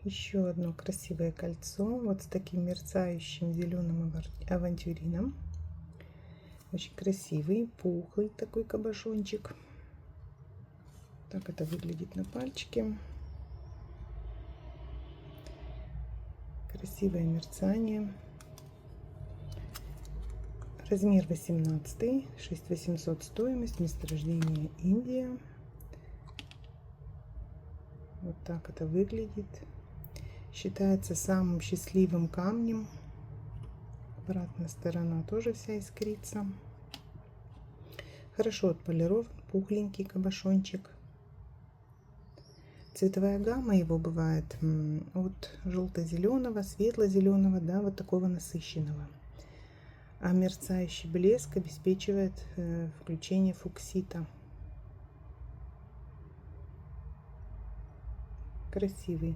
Еще одно красивое кольцо, вот с таким мерцающим зеленым авантюрином. Очень красивый, пухлый такой кабошончик. Так это выглядит на пальчике. Красивое мерцание. Размер 18, 6800 стоимость, месторождение Индия. Вот так это выглядит. Считается самым счастливым камнем. Обратная сторона тоже вся искрится. Хорошо отполирован, пухленький кабошончик. Цветовая гамма его бывает от желто-зеленого, светло-зеленого до вот такого насыщенного. А мерцающий блеск обеспечивает включение фуксита. Красивый.